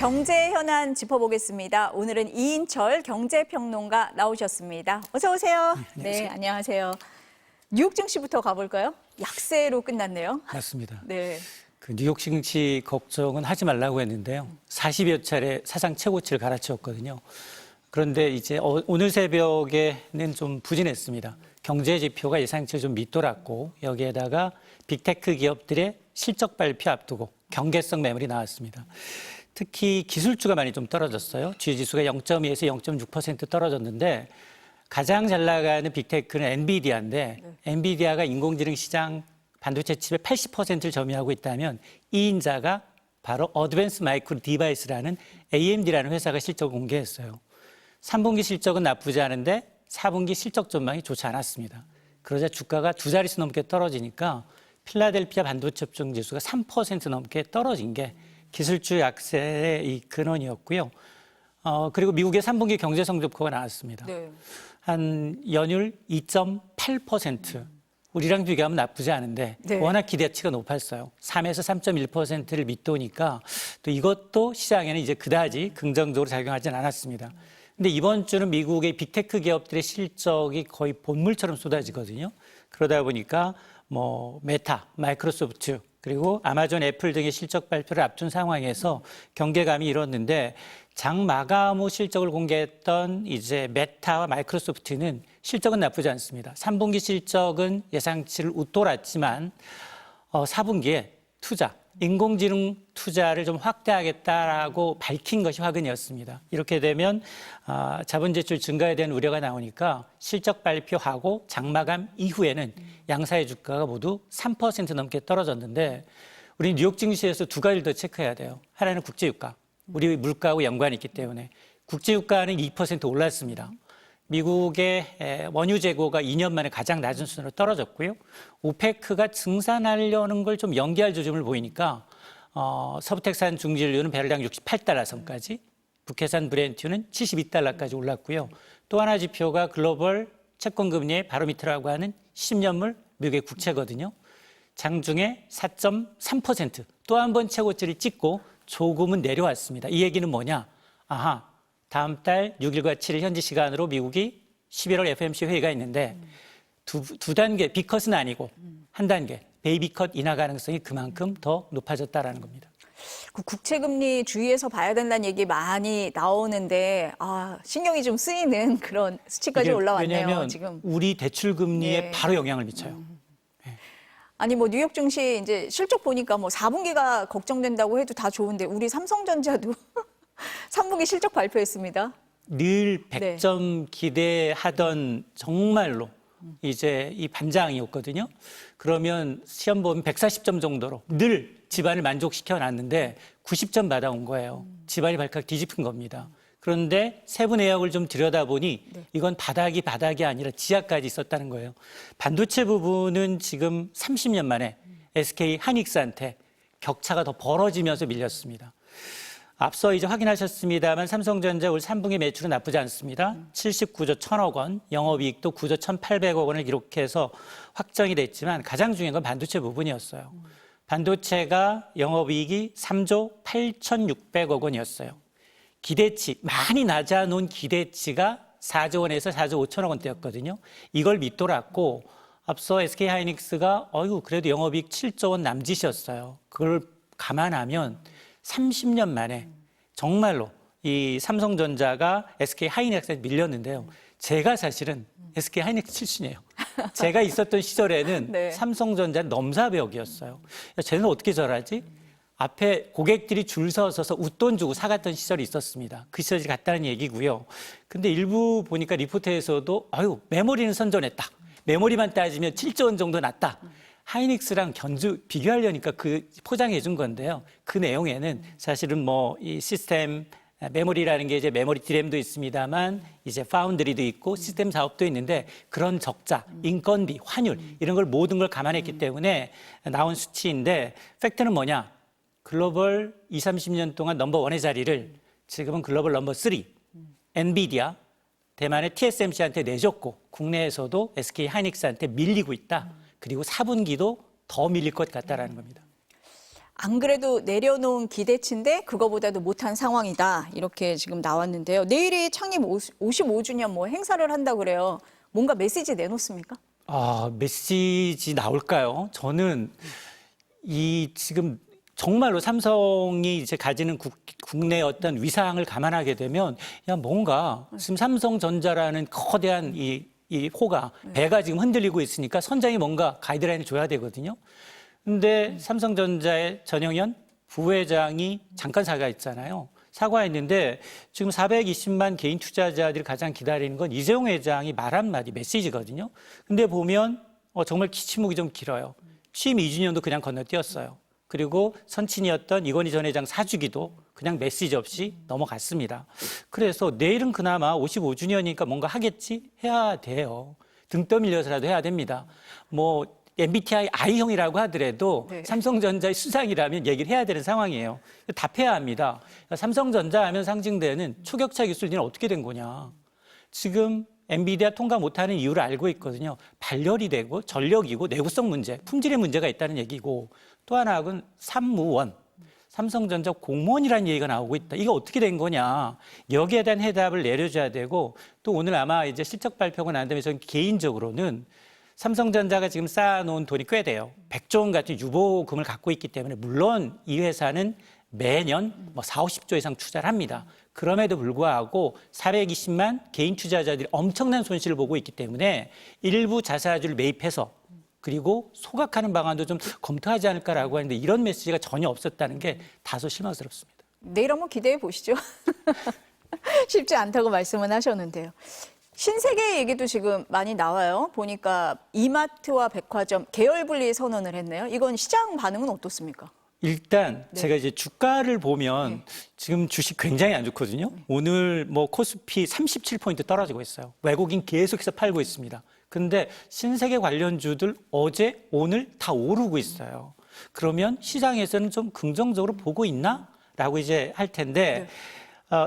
경제 현안 짚어보겠습니다. 오늘은 이인철 경제평론가 나오셨습니다. 어서 오세요. 네, 안녕하세요. 뉴욕 증시부터 가볼까요? 약세로 끝났네요. 맞습니다. 네. 그 뉴욕 증시 걱정은 하지 말라고 했는데요. 40여 차례 사상 최고치를 갈아치웠거든요. 그런데 이제 오늘 새벽에는 좀 부진했습니다. 경제 지표가 예상치를 좀 밑돌았고 여기에다가 빅테크 기업들의 실적 발표 앞두고 경계성 매물이 나왔습니다. 특히 기술주가 많이 좀 떨어졌어요. 지수가 0.2에서 0.6% 떨어졌는데 가장 잘 나가는 빅테크는 엔비디아인데 엔비디아가 인공지능 시장 반도체 칩의 80%를 점유하고 있다면 이 인자가 바로 어드밴스 마이크로 디바이스라는 AMD라는 회사가 실적을 공개했어요. 3분기 실적은 나쁘지 않은데 4분기 실적 전망이 좋지 않았습니다. 그러자 주가가 두 자릿수 넘게 떨어지니까 필라델피아 반도체 업종 지수가 3% 넘게 떨어진 게 기술주 약세의 이 근원이었고요. 그리고 미국의 3분기 경제 성적표가 나왔습니다. 네. 한 연율 2.8%. 우리랑 비교하면 나쁘지 않은데 네. 워낙 기대치가 높았어요. 3에서 3.1%를 밑도니까 또 이것도 시장에는 이제 그다지 긍정적으로 작용하진 않았습니다. 근데 이번 주는 미국의 빅테크 기업들의 실적이 거의 본물처럼 쏟아지거든요. 그러다 보니까 뭐 메타, 마이크로소프트 그리고 아마존, 애플 등의 실적 발표를 앞둔 상황에서 경계감이 이뤘는데 장 마감 후 실적을 공개했던 이제 메타와 마이크로소프트는 실적은 나쁘지 않습니다. 3분기 실적은 예상치를 웃돌았지만 4분기에 투자, 인공지능 투자를 좀 확대하겠다라고 밝힌 것이 화근이었습니다. 이렇게 되면 자본 지출 증가에 대한 우려가 나오니까 실적 발표하고 장마감 이후에는 양사의 주가가 모두 3% 넘게 떨어졌는데 우리 뉴욕 증시에서 두 가지를 더 체크해야 돼요. 하나는 국제유가, 우리 물가하고 연관이 있기 때문에 국제유가는 2% 올랐습니다. 미국의 원유 재고가 2년 만에 가장 낮은 수준으로 떨어졌고요. 오페크가 증산하려는 걸 좀 연기할 조짐을 보이니까 서부텍산 중진유는 배럴당 68달러 선까지, 북해산 브렌트유는 72달러까지 올랐고요. 또 하나 지표가 글로벌 채권금리의 바로미터라고 하는 10년물 미국의 국채거든요. 장중에 4.3% 또 한 번 최고치를 찍고 조금은 내려왔습니다. 이 얘기는 뭐냐? 다음 달 6일과 7일 현지 시간으로 미국이 11월 FOMC 회의가 있는데 두 단계, B컷은 아니고 한 단계, 베이비컷 인하 가능성이 그만큼 더 높아졌다라는 겁니다. 그 국채금리 주의해서 봐야 된다는 얘기 많이 나오는데 신경이 좀 쓰이는 그런 수치까지 올라왔네요. 왜냐하면 지금. 우리 대출 금리에 네. 바로 영향을 미쳐요. 아니 뭐 뉴욕 증시 이제 실적 보니까 뭐 4분기가 걱정된다고 해도 다 좋은데 우리 삼성전자도 3분기 실적 발표했습니다. 늘 100점 기대하던 정말로 이제 이 반장이었거든요. 그러면 시험 보면 140점 정도로 늘 집안을 만족시켜 놨는데 90점 받아온 거예요. 집안이 발칵 뒤집힌 겁니다. 그런데 세부 내역을 좀 들여다보니 이건 바닥이 아니라 지하까지 있었다는 거예요. 반도체 부분은 지금 30년 만에 SK 하이닉스한테 격차가 더 벌어지면서 밀렸습니다. 앞서 이제 확인하셨습니다만 삼성전자 올 3분기 매출은 나쁘지 않습니다. 79조 1,000억 원, 영업이익도 9조 1,800억 원을 기록해서 확정이 됐지만 가장 중요한 건 반도체 부분이었어요. 반도체가 영업이익이 3조 8,600억 원이었어요. 기대치, 많이 낮아놓은 기대치가 4조 원에서 4조 5천억 원대였거든요. 이걸 밑돌았고 앞서 SK하이닉스가 그래도 영업이익 7조 원 남짓이었어요. 그걸 감안하면 30년 만에 정말로 이 삼성전자가 SK하이닉스에 밀렸는데요. 제가 사실은 SK하이닉스 출신이에요. 제가 있었던 시절에는 네. 삼성전자는 넘사벽이었어요. 쟤는 어떻게 저러지? 앞에 고객들이 줄 서서 웃돈 주고 사갔던 시절이 있었습니다. 그 시절이 같다는 얘기고요. 근데 일부 보니까 리포트에서도 메모리는 선전했다. 메모리만 따지면 7조 원 정도 났다. 하이닉스랑 비교하려니까 그 포장해 준 건데요. 그 내용에는 사실은 뭐 이 시스템 메모리라는 게 이제 메모리 디램도 있습니다만 이제 파운드리도 있고 시스템 사업도 있는데 그런 적자, 인건비, 환율 이런 걸 모든 걸 감안했기 때문에 나온 수치인데 팩트는 뭐냐? 글로벌 20, 30년 동안 넘버 1의 자리를 지금은 글로벌 넘버 3, 엔비디아, 대만의 TSMC한테 내줬고 국내에서도 SK 하이닉스한테 밀리고 있다. 그리고 4분기도 더 밀릴 것 같다라는 겁니다. 안 그래도 내려놓은 기대치인데 그거보다도 못한 상황이다. 이렇게 지금 나왔는데요. 내일이 창립 55주년 뭐 행사를 한다고 그래요. 뭔가 메시지 내놓습니까? 메시지 나올까요? 저는 지금 정말로 삼성이 이제 가지는 국내 어떤 위상을 감안하게 되면 뭔가 지금 삼성전자라는 거대한 이 호가 배가 지금 흔들리고 있으니까 선장이 뭔가 가이드라인을 줘야 되거든요. 근데 삼성전자의 전영현 부회장이 잠깐 사과했잖아요. 사과했는데 지금 420만 개인 투자자들이 가장 기다리는 건 이재용 회장이 말 한마디 메시지거든요. 근데 보면 정말 기침목이 좀 길어요. 취임 2주년도 그냥 건너뛰었어요. 그리고 선친이었던 이건희 전 회장 사주기도 그냥 메시지 없이 넘어갔습니다. 그래서 내일은 그나마 55주년이니까 뭔가 하겠지? 해야 돼요. 등 떠밀려서라도 해야 됩니다. 뭐 MBTI I형이라고 하더라도 네. 삼성전자의 수상이라면 얘기를 해야 되는 상황이에요. 답해야 합니다. 삼성전자 하면 상징되는 초격차 기술들은 어떻게 된 거냐. 지금 엔비디아 통과 못하는 이유를 알고 있거든요. 발열이 되고 전력이고 내구성 문제, 품질의 문제가 있다는 얘기고 또 하나는 산무원, 삼성전자 공무원이라는 얘기가 나오고 있다. 이거 어떻게 된 거냐. 여기에 대한 해답을 내려줘야 되고 또 오늘 아마 이제 실적 발표가 난 다음에 저는 개인적으로는 삼성전자가 지금 쌓아놓은 돈이 꽤 돼요. 100조 원 같은 유보금을 갖고 있기 때문에 물론 이 회사는 매년 4, 50조 이상 투자를 합니다. 그럼에도 불구하고 420만 개인 투자자들이 엄청난 손실을 보고 있기 때문에 일부 자사주를 매입해서 그리고 소각하는 방안도 좀 검토하지 않을까라고 하는데 이런 메시지가 전혀 없었다는 게 다소 실망스럽습니다. 내일 한번 기대해 보시죠. 쉽지 않다고 말씀은 하셨는데요. 신세계 얘기도 지금 많이 나와요. 보니까 이마트와 백화점 계열 분리 선언을 했네요. 이건 시장 반응은 어떻습니까? 일단 네. 제가 이제 주가를 보면 지금 주식 굉장히 안 좋거든요. 오늘 뭐 코스피 37포인트 떨어지고 있어요. 외국인 계속해서 팔고 있습니다. 근데 신세계 관련주들 어제 오늘 다 오르고 있어요. 그러면 시장에서는 좀 긍정적으로 보고 있나? 라고 이제 할 텐데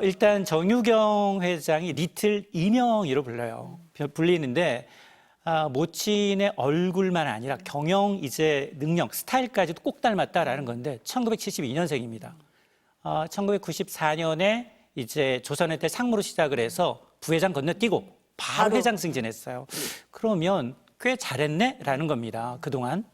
일단 정유경 회장이 리틀 이명희로 불리는데 모친의 얼굴만 아니라 경영 이제 능력, 스타일까지도 꼭 닮았다라는 건데 1972년생입니다. 1994년에 이제 조선의태 상무로 시작을 해서 부회장 건너뛰고 바로 회장 승진했어요. 그러면 꽤 잘했네라는 겁니다. 그동안.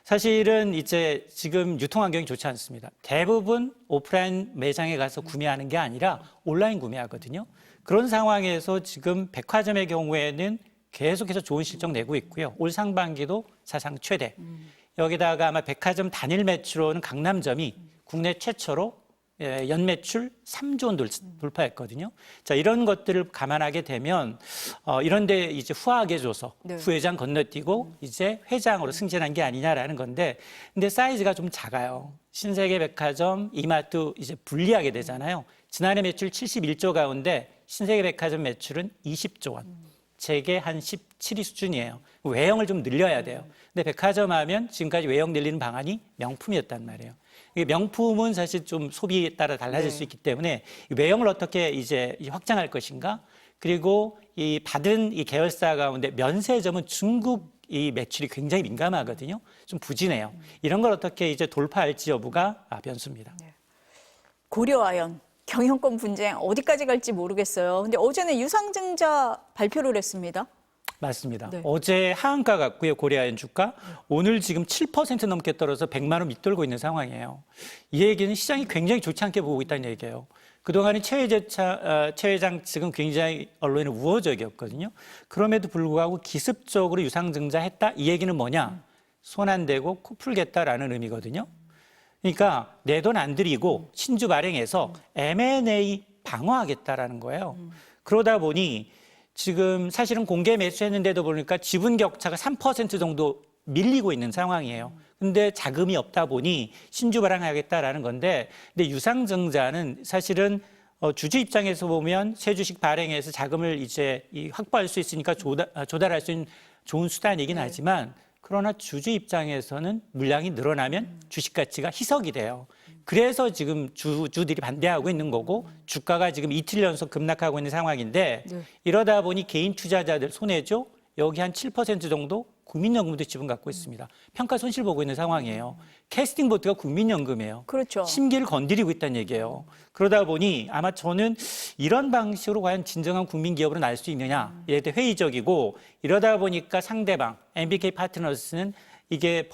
사실은 이제 지금 유통 환경이 좋지 않습니다. 대부분 오프라인 매장에 가서 구매하는 게 아니라 온라인 구매하거든요. 그런 상황에서 지금 백화점의 경우에는 계속해서 좋은 실적 내고 있고요. 올 상반기도 사상 최대. 여기다가 아마 백화점 단일 매출로는 강남점이 국내 최초로 연매출 3조 원 돌파했거든요. 자, 이런 것들을 감안하게 되면 이런데 이제 후하게 줘서 부회장 건너뛰고 이제 회장으로 승진한 게 아니냐라는 건데, 근데 사이즈가 좀 작아요. 신세계 백화점, 이마트 이제 분리하게 되잖아요. 지난해 매출 71조 가운데 신세계 백화점 매출은 20조 원. 재계 한 17위 수준이에요. 외형을 좀 늘려야 돼요. 근데 백화점 하면 지금까지 외형 늘리는 방안이 명품이었단 말이에요. 명품은 사실 좀 소비에 따라 달라질 수 있기 때문에 외형을 어떻게 이제 확장할 것인가. 그리고 이 받은 이 계열사 가운데 면세점은 중국 이 매출이 굉장히 민감하거든요. 좀 부진해요. 이런 걸 어떻게 이제 돌파할지 여부가 변수입니다. 고려아연 경영권 분쟁 어디까지 갈지 모르겠어요. 근데 어제는 유상증자 발표를 했습니다. 맞습니다. 네. 어제 하한가 같고요. 고려아연 주가. 오늘 지금 7% 넘게 떨어져 100만 원 밑돌고 있는 상황이에요. 이 얘기는 시장이 굉장히 좋지 않게 보고 있다는 얘기예요. 그동안에 최 회장 측은 굉장히 언론에 우호적이었거든요. 그럼에도 불구하고 기습적으로 유상증자했다. 이 얘기는 뭐냐? 손 안 대고 코 풀겠다라는 의미거든요. 그러니까 내 돈 안 들이고 신주 발행해서 M&A 방어하겠다라는 거예요. 그러다 보니 지금 사실은 공개 매수했는데도 보니까 지분 격차가 3% 정도 밀리고 있는 상황이에요. 근데 자금이 없다 보니 신주 발행하겠다라는 건데, 근데 유상증자는 사실은 주주 입장에서 보면 새 주식 발행해서 자금을 이제 확보할 수 있으니까 조달할 수 있는 좋은 수단이긴 하지만, 그러나 주주 입장에서는 물량이 늘어나면 주식 가치가 희석이 돼요. 그래서 지금 주주들이 반대하고 있는 거고, 주가가 지금 이틀 연속 급락하고 있는 상황인데, 이러다 보니 개인 투자자들 손해죠. 여기 한 7% 정도 국민연금도 지분 갖고 있습니다. 평가 손실 보고 있는 상황이에요. 캐스팅 보트가 국민연금이에요. 그렇죠. 심기를 건드리고 있다는 얘기예요. 그러다 보니 아마 저는 이런 방식으로 과연 진정한 국민 기업으로 날 수 있느냐에 대해 회의적이고, 이러다 보니까 상대방 MBK 파트너스는 이게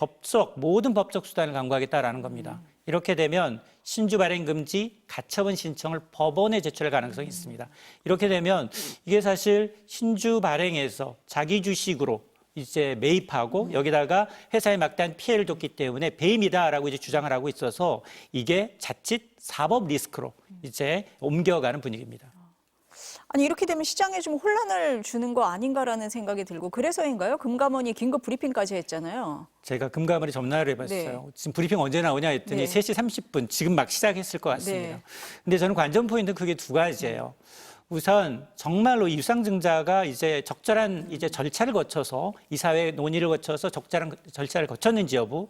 모든 법적 수단을 강구하겠다라는 겁니다. 이렇게 되면 신주 발행 금지 가처분 신청을 법원에 제출할 가능성이 있습니다. 이렇게 되면 이게 사실 신주 발행에서 자기 주식으로 이제 매입하고 여기다가 회사에 막대한 피해를 줬기 때문에 배임이다라고 이제 주장을 하고 있어서 이게 자칫 사법 리스크로 이제 옮겨가는 분위기입니다. 아니 이렇게 되면 시장에 좀 혼란을 주는 거 아닌가라는 생각이 들고, 그래서인가요? 금감원이 긴급 브리핑까지 했잖아요. 제가 금감원에 전화를 해봤어요. 지금 브리핑 언제 나오냐 했더니 3시 30분 지금 막 시작했을 것 같습니다. 근데 저는 관전 포인트는 그게 두 가지예요. 우선 정말로 유상증자가 이제 적절한 이제 절차를 거쳐서 이사회 논의를 거쳐서 적절한 절차를 거쳤는지 여부,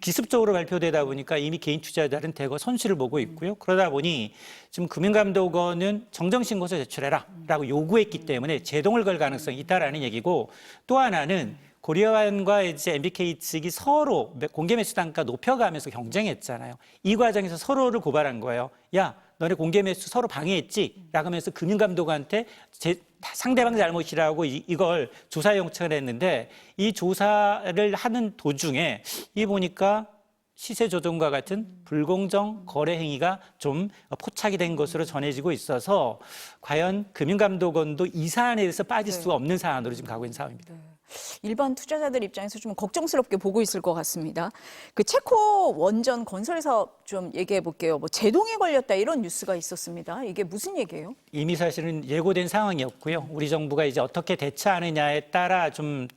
기습적으로 발표되다 보니까 이미 개인 투자자들은 대거 손실을 보고 있고요. 그러다 보니 지금 금융감독원은 정정신고서 제출해라라고 요구했기 때문에 제동을 걸 가능성이 있다라는 얘기고, 또 하나는 고려원과 이제 MBK 측이 서로 공개 매수 단가 높여가면서 경쟁했잖아요. 이 과정에서 서로를 고발한 거예요. 야, 너네 공개 매수 서로 방해했지? 라고 하면서 금융감독원한테 상대방 잘못이라고 이걸 조사 요청을 했는데, 이 조사를 하는 도중에 이 보니까 시세 조정과 같은 불공정 거래 행위가 좀 포착이 된 것으로 전해지고 있어서 과연 금융감독원도 이 사안에 대해서 빠질 수가 없는 사안으로 지금 가고 있는 상황입니다. 일반 투자자들 입장에서 좀 걱정스럽게 보고 있을 것 같습니다. 그 체코 원전 건설 사업 좀 얘기해 볼게요. 뭐 제동이 걸렸다 이런 뉴스가 있었습니다. 이게 무슨 얘기예요? 이미 사실은 예고된 상황이었고요. 우리 정부가 이제 어떻게 대처하느냐에 따라 좀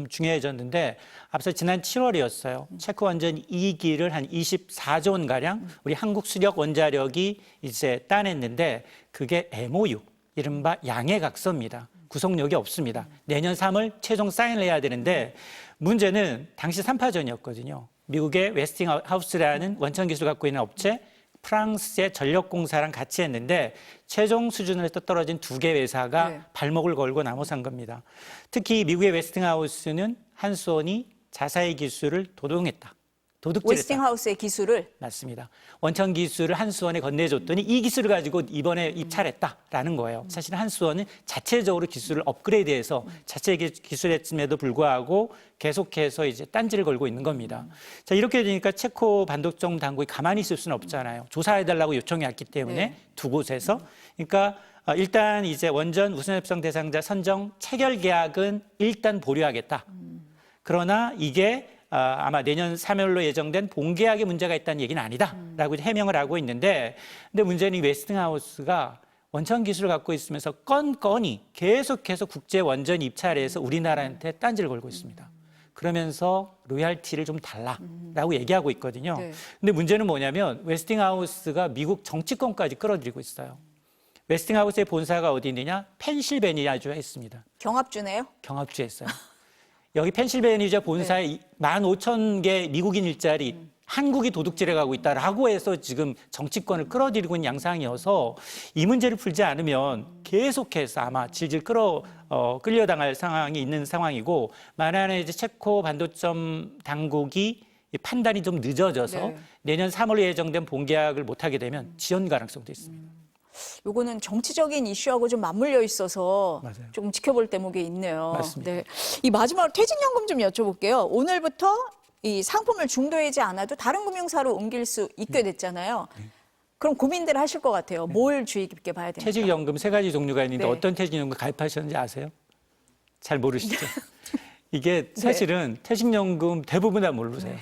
중요해졌는데, 앞서 지난 7월이었어요. 체코 원전 2기를 한 24조 원 가량 우리 한국 수력 원자력이 이제 따냈는데, 그게 MOU, 이른바 양해각서입니다. 구속력이 없습니다. 내년 3월 최종 사인을 해야 되는데, 문제는 당시 3파전이었거든요. 미국의 웨스팅하우스라는 원천 기술을 갖고 있는 업체, 프랑스의 전력공사랑 같이 했는데 최종 수준에서 떨어진 두 개 회사가 발목을 걸고 나서산 겁니다. 특히 미국의 웨스팅하우스는 한수원이 자사의 기술을 도둑질했다. 웨스팅하우스의 기술을? 맞습니다. 원천 기술을 한수원에 건네줬더니 이 기술을 가지고 이번에 입찰했다라는 거예요. 사실 한수원은 자체적으로 기술을 업그레이드해서 자체 기술했음에도 불구하고 계속해서 이제 딴지를 걸고 있는 겁니다. 자, 이렇게 되니까 체코 반도청 당국이 가만히 있을 수는 없잖아요. 조사해달라고 요청이 왔기 때문에 두 곳에서. 그러니까 일단 이제 원전 우선협상 대상자 선정 체결 계약은 일단 보류하겠다. 그러나 이게 아마 내년 3월로 예정된 본계약에 문제가 있다는 얘기는 아니다라고 해명을 하고 있는데, 근데 문제는 이 웨스팅하우스가 원천 기술을 갖고 있으면서 건건이 계속해서 국제 원전 입찰에서 우리나라한테 딴지를 걸고 있습니다. 그러면서 로얄티를 좀 달라라고 얘기하고 있거든요. 근데 문제는 뭐냐면 웨스팅하우스가 미국 정치권까지 끌어들이고 있어요. 웨스팅하우스의 본사가 어디 있느냐? 펜실베니아주에 있습니다. 경합주네요? 경합주에 있어요. 여기 펜실베니아 본사에 15,000개 미국인 일자리 한국이 도둑질해 가고 있다라고 해서 지금 정치권을 끌어들이고 있는 양상이어서, 이 문제를 풀지 않으면 계속해서 아마 질질 끌려당할 상황이 있는 상황이고, 만약에 이제 체코 반도청 당국이 판단이 좀 늦어져서 내년 3월에 예정된 본계약을 못하게 되면 지연 가능성도 있습니다. 요거는 정치적인 이슈하고 좀 맞물려 있어서 맞아요. 조금 지켜볼 대목이 있네요. 맞습니다. 네. 이 마지막으로 퇴직연금 좀 여쭤볼게요. 오늘부터 이 상품을 중도하지 않아도 다른 금융사로 옮길 수 있게 됐잖아요. 그럼 고민들 하실 것 같아요. 뭘 주의 깊게 봐야 됩니까? 퇴직연금 3가지 종류가 있는데 어떤 퇴직연금 가입하셨는지 아세요? 잘 모르시죠? 이게 사실은 퇴직연금 대부분 다 모르세요.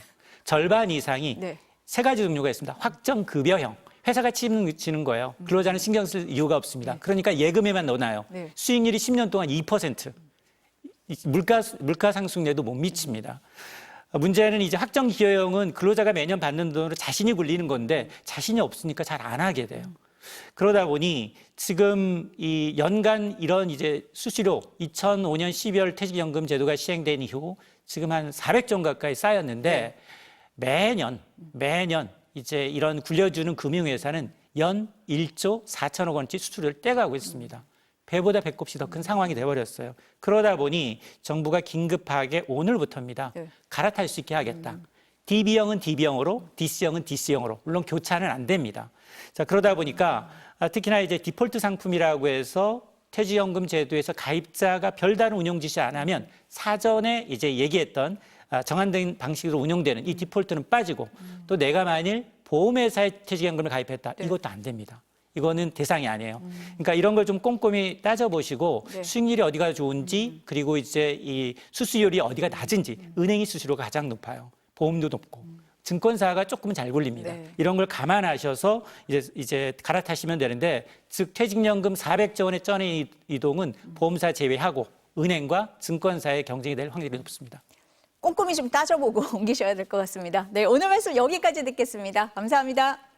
절반 이상이 3가지 종류가 있습니다. 확정급여형. 회사가 책임지는 거예요. 근로자는 신경 쓸 이유가 없습니다. 그러니까 예금에만 넣어놔요. 수익률이 10년 동안 2%. 물가 상승률에도 못 미칩니다. 문제는 이제 확정기여형은 근로자가 매년 받는 돈으로 자신이 굴리는 건데 자신이 없으니까 잘 안 하게 돼요. 그러다 보니 지금 이 연간 이런 이제 수수료 2005년 12월 퇴직연금 제도가 시행된 이후 지금 한 400조 원 가까이 쌓였는데 매년 이제 이런 굴려주는 금융회사는 연 1조 4천억 원치 수수료를 떼가고 있습니다. 배보다 배꼽이 더 큰 상황이 돼버렸어요. 그러다 보니 정부가 긴급하게 오늘부터입니다. 네. 갈아탈 수 있게 하겠다. DB형은 DB형으로, DC형은 DC형으로. 물론 교차는 안 됩니다. 자, 그러다 보니까 특히나 이제 디폴트 상품이라고 해서 퇴직연금 제도에서 가입자가 별다른 운용 지시 안 하면 사전에 이제 얘기했던 정한된 방식으로 운용되는 이 디폴트는 빠지고 또 내가 만일 보험회사에 퇴직연금을 가입했다. 네. 이것도 안 됩니다. 이거는 대상이 아니에요. 그러니까 이런 걸 좀 꼼꼼히 따져보시고 네. 수익률이 어디가 좋은지 그리고 이제 이 수수율이 어디가 낮은지 은행이 수수료가 가장 높아요. 보험도 높고 증권사가 조금은 잘 굴립니다. 네. 이런 걸 감안하셔서 이제 갈아타시면 되는데 즉 퇴직연금 400조 원의 전의 이동은 보험사 제외하고 은행과 증권사의 경쟁이 될 확률이 높습니다. 꼼꼼히 좀 따져보고 옮기셔야 될 것 같습니다. 네, 오늘 말씀 여기까지 듣겠습니다. 감사합니다.